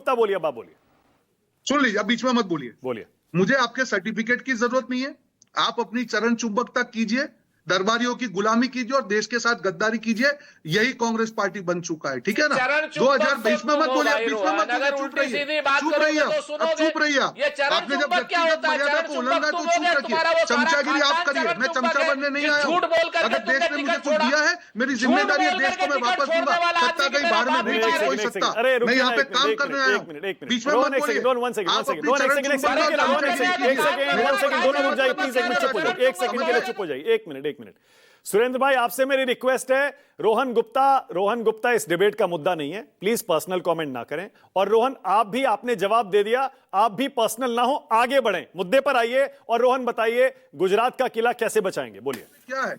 गुप्ता बोलिए, अब आप बोलिए। सुन लीजिए, अब बीच में मत बोलिए। बोलिए। मुझे आपके सर्टिफिकेट की जरूरत नहीं है। आप अपनी चरण चुंबकता कीजिए, दरबारियों की गुलामी कीजिए और देश के साथ गद्दारी कीजिए। यही कांग्रेस पार्टी बन चुका है, ठीक है ना। चरण चुंबक 2020 में तो मत तुम बोलिए, हो भाई बीच में मत रोहन, बोलिए, अगर चुप उल्टी रहिए, सीधी बात चुप करोगे रहिए, तो अब सुनोगे। चुप रहिए। ये चरण आपने जब चुंबक क्या व्यक्तिगत होता है? मर्यादा चरण को चुंबक उल्लंघना तुम तो हो चुप गए, रखिए। तुम्हारा वो सारा चमचागिरी आप खानदान करिए, चरण मैं चुंबक चमचा है। बनने नहीं जिस आया हूं। झूठ बोल करके अगर देश तुमने ने मुझे टिकट कुछ छोड़ा, दिया है, मेरी झूठ जिम्मेदारी है बोल देश को करके मैं टिकट वापस छोड़ने दूंगा। वाला सत्ता आदमी कहीं मेरा बाहर में बाप नहीं भी चाहिए, मारे। कोई सत्ता। अरे मैं यहाँ पे एक काम मिनट, करने एक आया मिनट, हूँ। एक मिनट। बीच में रोहन, मत एक बोलिए। सेकंड, वन सेकंड, वन आप सेकंड, अपनी रोहन, एक चरण सेकंड, एक सेकंड, चुंबकता रुकिए ना, काम रोहन, एक करने सेकंड, कीजिए। एक सेकंड, वन सेकंड, दोनों रुक जाइए, प्लीज, एक मिनट चुप हो जाइए, एक सेकंड के लिए चुप हो जाइए, एक मिनट। सुरेंद्र भाई, आपसे मेरी रिक्वेस्ट है, रोहन गुप्ता इस डिबेट का मुद्दा नहीं है, प्लीज पर्सनल कमेंट ना करें। और रोहन, आप भी, आपने जवाब दे दिया, आप भी पर्सनल ना हो, आगे बढ़ें, मुद्दे पर आइए। और रोहन बताइए, गुजरात का किला कैसे बचाएंगे, बोलिए। क्या है?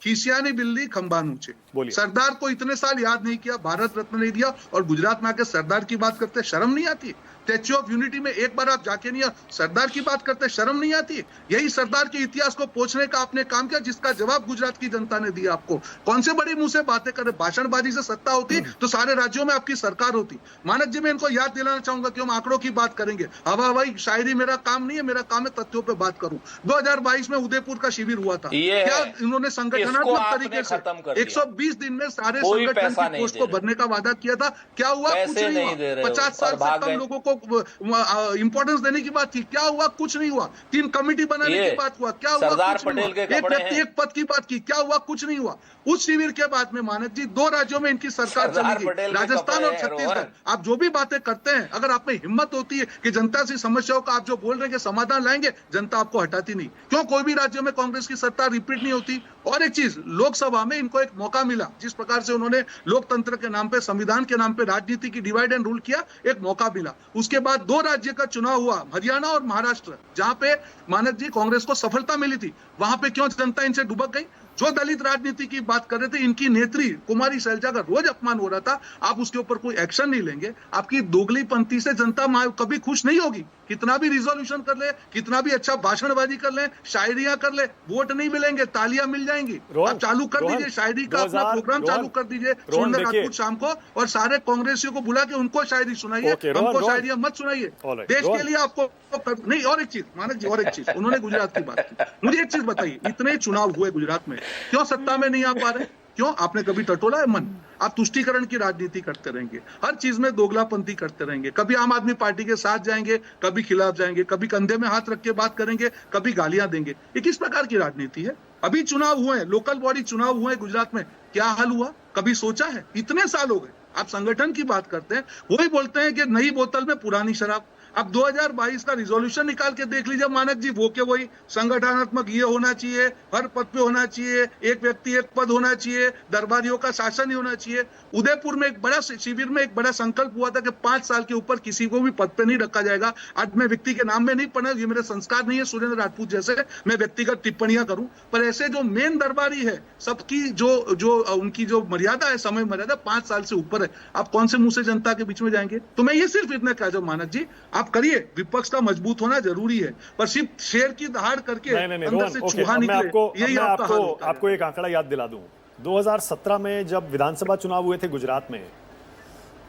खिसियानी बिल्ली खंबा ऊंचे। बोलिए। सरदार को इतने साल याद नहीं किया, भारत रत्न नहीं दिया, और गुजरात में आके सरदार की बात करते, शर्म नहीं आती? स्टैच्यू ऑफ यूनिटी में एक बार आप जाके नहीं, सरदार की बात करते, शर्म नहीं आती? यही सरदार के इतिहास को पोंछने का आपने काम किया, जिसका जवाब गुजरात की जनता ने दिया आपको। कौन से बड़ी मुंह से बातें करे? भाषणबाजी से सत्ता होती तो सारे राज्यों में आपकी सरकार होती। मानक जी, मैं इनको याद दिलाना चाहूंगा कि हम आंकड़ों की बात करेंगे। हवा हवाई शायरी मेरा काम नहीं है, मेरा काम है तथ्यों पे बात करूं। 2022 में उदयपुर का शिविर हुआ था। क्या इन्होंने संगठनात्मक तरीके से 120 दिन में सारे संगठन की पोस्ट को भरने का वादा किया था? क्या हुआ? कुछ नहीं हुआ। 50 साल से कम लोगों को इंपॉर्टेंस देने की बात थी, क्या हुआ? कुछ नहीं हुआ। 3 कमेटी बनाने की बात हुआ, क्या हुआ? कुछ नहीं हुआ। एक व्यक्ति एक पद की बात की, क्या हुआ? कुछ नहीं हुआ। उस शिविर के बाद में मानक जी 2 राज्यों में इनकी सरकार चली गई, राजस्थान और छत्तीसगढ़। आप जो भी बातें करते हैं, अगर आप में हिम्मत होती है कि जनता से समस्याओं का आप जो बोल रहे हैं कि समाधान लाएंगे, जनता आपको हटाती नहीं। क्यों कोई भी राज्य में कांग्रेस की सरकार रिपीट नहीं होती? और एक चीज, लोकसभा में इनको एक मौका मिला, जिस प्रकार से उन्होंने लोकतंत्र के नाम पे, संविधान के नाम पे राजनीति की डिवाइड एंड रूल किया, एक मौका मिला। उसके बाद 2 राज्य का चुनाव हुआ, हरियाणा और महाराष्ट्र, जहां पे मानक जी कांग्रेस को सफलता मिली थी। वहां पे क्यों जनता इनसे डुबक गई? जो दलित राजनीति की बात कर रहे थे, इनकी नेत्री कुमारी शैलजा का रोज अपमान हो रहा था, आप उसके ऊपर कोई एक्शन नहीं लेंगे। आपकी दोगलीपंथी से जनता कभी खुश नहीं होगी। कितना भी रिजोल्यूशन कर ले, कितना भी अच्छा भाषणबाजी कर ले, शायरियां कर ले, वोट नहीं मिलेंगे, तालियां मिल जाएंगी। आप चालू कर दीजिए शायरी का अपना प्रोग्राम, चालू कर दीजिए सोमनाथ राजपूत शाम को, और सारे कांग्रेसियों को बुला के उनको शायरी सुनाइए, हमको शायरियां मत सुनाइए। देश के लिए आपको नहीं। और एक चीज मानक जी, और एक चीज, उन्होंने गुजरात की बात की, मुझे एक चीज बताइए, इतने चुनाव हुए गुजरात में, क्यों सत्ता में नहीं आ पा रहे? क्यों? आपने कभी टटोला है मन? आप तुष्टीकरण की राजनीति करते रहेंगे, हर चीज में दोगलापंथी करते रहेंगे। कभी आम आदमी पार्टी के साथ जाएंगे, कभी खिलाफ जाएंगे, कभी कंधे में हाथ रख के बात करेंगे, कभी गालियां देंगे। ये किस प्रकार की राजनीति है? अभी चुनाव हुए हैं, लोकल बॉडी चुनाव हुए गुजरात में, क्या हाल हुआ? कभी सोचा है? इतने साल हो गए, आप संगठन की बात करते हैं, वही बोलते हैं कि नई बोतल में पुरानी शराब। अब 2022 का रिजोल्यूशन निकाल के देख लीजिए मानक जी, वो के वही संगठनात्मक ये होना चाहिए, हर पद पे होना चाहिए, एक व्यक्ति एक पद होना चाहिए, दरबारियों का शासन ही होना चाहिए। उदयपुर में एक बड़ा शिविर में एक बड़ा संकल्प हुआ था कि 5 साल के ऊपर किसी को भी पद पे नहीं रखा जाएगा। आज मैं व्यक्ति के नाम में नहीं पढ़ा, ये मेरे संस्कार नहीं है सुरेंद्र राजपूत जैसे मैं व्यक्तिगत टिप्पणियां करूं, पर ऐसे जो मेन दरबारी है, सबकी जो उनकी जो मर्यादा है, समय मर्यादा 5 साल से ऊपर है, आप कौन से मुंह से जनता के बीच में जाएंगे? तो मैं ये सिर्फ इतना कह दूं मानक जी, आप करिए, विपक्ष का मजबूत होना जरूरी है, पर सिर्फ शेर की दहाड़ करके अंदर से चूहा निकले, यही आपको एक आंकड़ा याद दिला दूं। 2017 में जब विधानसभा चुनाव हुए थे गुजरात में,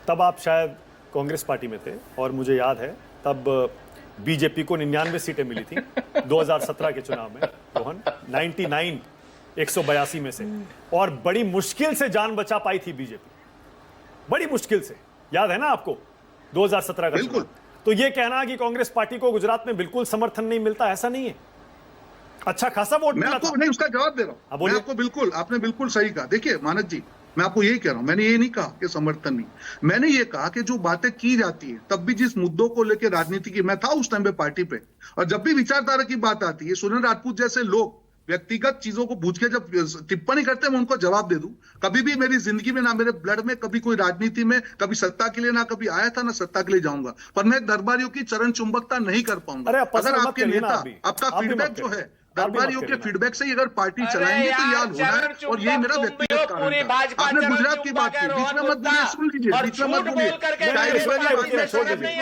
तब आप शायद कांग्रेस पार्टी में थे, और मुझे याद है तब बीजेपी को 99 सीटें मिली थी 2017 के चुनाव में, रोहन, 99 182 में से, और बड़ी मुश्किल से जान बचा पाई थी बीजेपी, बड़ी मुश्किल से, याद है ना आपको 2017 का चुनाव। तो ये कहना कि कांग्रेस पार्टी को गुजरात में बिल्कुल समर्थन नहीं मिलता, ऐसा नहीं है, अच्छा खासा वोट मिला था। नहीं, उसका जवाब दे रहा हूं मैं आपको, बिल्कुल आपने बिल्कुल सही कहा। देखिए मानक जी, मैं आपको यही कह रहा हूं, मैंने ये नहीं कहा कि समर्थन नहीं, मैंने ये कहा कि जो बातें की जाती है, तब भी जिस मुद्दों को लेकर राजनीति की, मैं था उस टाइम पे पार्टी पे, और जब भी विचारधारा की बात आती है, सुरेंद्र राजपूत जैसे लोग व्यक्तिगत चीजों को पूछ के जब टिप्पणी करते हैं, मैं उनको जवाब दे दूं। कभी भी मेरी जिंदगी में, ना मेरे ब्लड में कभी कोई राजनीति में कभी सत्ता के लिए ना कभी आया था, ना सत्ता के लिए जाऊंगा, पर मैं दरबारियों की चरण चुंबकता नहीं कर पाऊंगा। अगर आपके नेता, आपका फीडबैक जो है, दरबारियों के फीडबैक से ही अगर पार्टी चलाएंगे तो याद होना है, और यही मेरा व्यक्तिगत कारण था। आपने गुजरात की बात की, बीच में मत बोलिए, सुन लीजिए, बीच में मत बोलिए।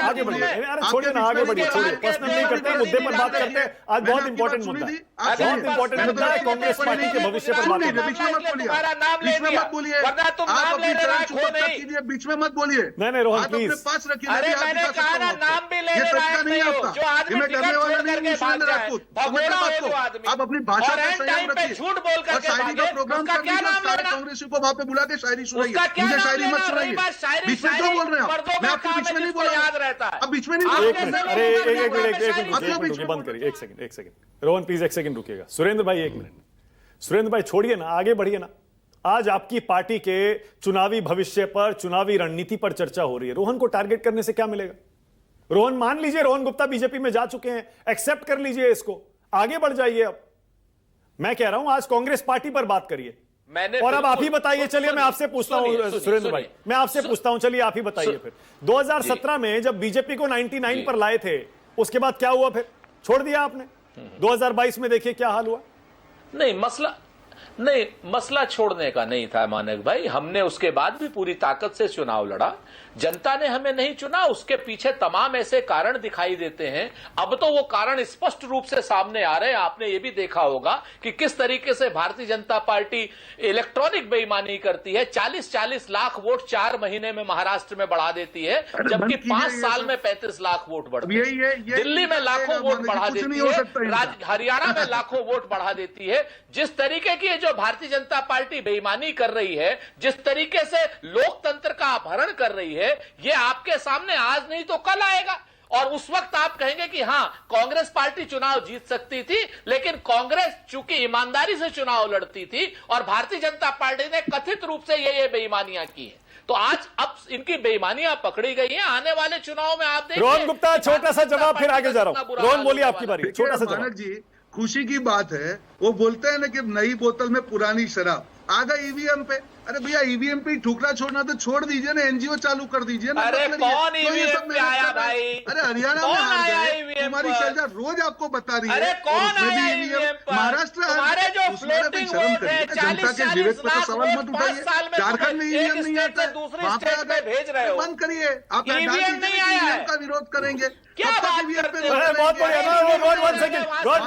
आगे बढ़िए, अरे छोड़िए ना, आगे बढ़िए, छोड़िए, पर्सनल नहीं करते, मुद्दे पर बात करते हैं। आज बहुत इंपॉर्टेंट मुद्दा है, बहुत इंपॉर्टेंट मुद्दा है, कांग्रेस पार्टी के भविष्य पर बात करते हैं। बीच में मत बोलिए, बीच में मत बोलिए, आप अपनी तरह चुपचाप कीजिए, बीच में मत बोलिए। नहीं रोहन आप अपने प्लीज, पास रखिए। अरे मैंने कहा ना, नाम भी ले ये ले तरीका नहीं है आपका, जो आदमी मैं डरने वाला नहीं हूँ, सुरेंद्र भाग राजपूत, जाए, भगोड़ा हो जो आदमी, आप अपनी भाषा और का एंड संयम टाइम पे रखिए। झूठ बोल और करके शायरी का भागे, प्रोग्राम उसका क्या नाम लेना? कांग्रेसी को वहां पे बुला के शायरी सुनाइए, उसका क्या मुझे नाम शायरी मत लेना? सुनाइए। रही बात शायरी, बीच में क्यों बोल रहे हैं आप? मर्दों मैं का आपके काम बीच है में नहीं जिसको बोल रहा याद रहता है। अब बीच में नहीं आप बोल एक मिनट, अरे एक मिनट रुकिए, बंद करिए, एक सेकंड रोहन प्लीज, एक सेकंड रुकिएगा। सुरेंद्र भाई एक मिनट, सुरेंद्र भाई छोड़िए ना, आगे बढ़िए ना। आज आपकी पार्टी के चुनावी भविष्य पर, चुनावी रणनीति पर चर्चा हो रही है, रोहन को टारगेट करने से क्या मिलेगा? रोहन मान लीजिए, रोहन गुप्ता बीजेपी में जा चुके हैं, एक्सेप्ट कर लीजिए इसको, आगे बढ़ जाइए। अब मैं कह रहा हूं आज कांग्रेस पार्टी पर बात करिए, और अब आप ही बताइए। चलिए मैं आपसे पूछता हूं सुरेंद्र भाई, मैं आपसे पूछता हूं, चलिए आप ही बताइए फिर। 2017 में जब बीजेपी को 99 पर लाए थे, उसके बाद क्या हुआ? फिर छोड़ दिया आपने। 2022 में देखिए क्या हाल हुआ। नहीं, मसला छोड़ने का नहीं था मानक भाई, हमने उसके बाद भी पूरी ताकत से चुनाव लड़ा। जनता ने हमें नहीं चुना, उसके पीछे तमाम ऐसे कारण दिखाई देते हैं। अब तो वो कारण स्पष्ट रूप से सामने आ रहे हैं। आपने ये भी देखा होगा कि किस तरीके से भारतीय जनता पार्टी इलेक्ट्रॉनिक बेईमानी करती है। 40-40 लाख वोट 4 महीने में महाराष्ट्र में बढ़ा देती है, जबकि 5 साल में 35 लाख वोट बढ़ती है। दिल्ली में लाखों वोट बढ़ा देती है, हरियाणा में लाखों वोट बढ़ा देती है। जिस तरीके की जो भारतीय जनता पार्टी बेईमानी कर रही है, जिस तरीके से लोकतंत्र का अपहरण कर रही है, ये आपके सामने आज नहीं तो कल आएगा। और उस वक्त आप कहेंगे कि हां, कांग्रेस पार्टी चुनाव जीत सकती थी, लेकिन कांग्रेस चूंकि ईमानदारी से चुनाव लड़ती थी और भारतीय जनता पार्टी ने कथित रूप से ये बेईमानियां की हैं। तो आज अब इनकी बेईमानियां पकड़ी गई हैं। आने वाले चुनाव में आप देखिए। रोहन गुप्ता छोटा सा जवाब, फिर आगे जा रहा हूं। रोहन बोलिए, आपकी बारी, छोटा सा जवाब। जी, खुशी की बात है, वो बोलते हैं ना कि नई बोतल में पुरानी शराब। आ गए ईवीएम पे, अरे भैया ईवीएम पे ठुकरा छोड़ना तो छोड़ दीजिए ना, एनजीओ चालू कर दीजिए ना। अरे कौन ईवीएम पे आया भाई? अरे हरियाणा में हार गए, तुम्हारी शैलजा रोज आपको बता रही है। अरे कौन आया ईवीएम पर? महाराष्ट्र हमारे जो फ्लोटिंग वोट है, 40-40 लाख वोट 5 साल में झारखंड में ईवीएम नहीं आता, दूसरी स्टेट में भेज रहे हो। बंद करिए, आप ईवीएम नहीं आया है का विरोध करेंगे। क्या बात करते हो? बहुत बढ़िया। रोहन 1 सेकंड, रोहन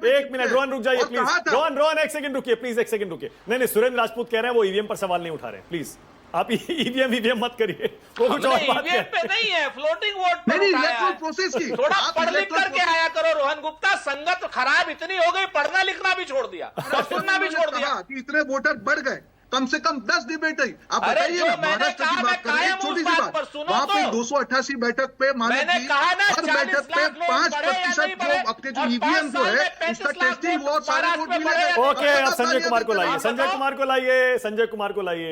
1 मिनट, रोहन रुक जाइए प्लीज। रोहन 1 सेकंड रुकिए प्लीज, 1 सेकंड रुकिए। नहीं, सुरेंद्र राजपूत कह रहे हैं वो ईवीएम पर सवाल नहीं उठा रहे, प्लीज आप ईवीएम मत करिए। वो कुछ और बात ईवीएम पे नहीं है, फ्लोटिंग वोट नहीं, इलेक्ट्रल प्रोसेस की थोड़ा पढ़ लिख करके आया करो। रोहन गुप्ता, संगत खराब इतनी हो गई, पढ़ना लिखना भी छोड़ दिया और सुनना भी छोड़ दिया। इतने वोटर बढ़ गए, कम से कम 10 डिबेट हुई। आप बताइए ना, महाराष्ट्र की बात कर रहे हैं, छोटी सी बात, वहां पे 288 बैठक पे मानक जी, हर बैठक पे 5% जो आपके जो ईवीएम जो है उसका टेस्टिंग हुआ, सारे वोट मिले। ओके, अब संजय कुमार को लाइए, संजय कुमार को लाइए।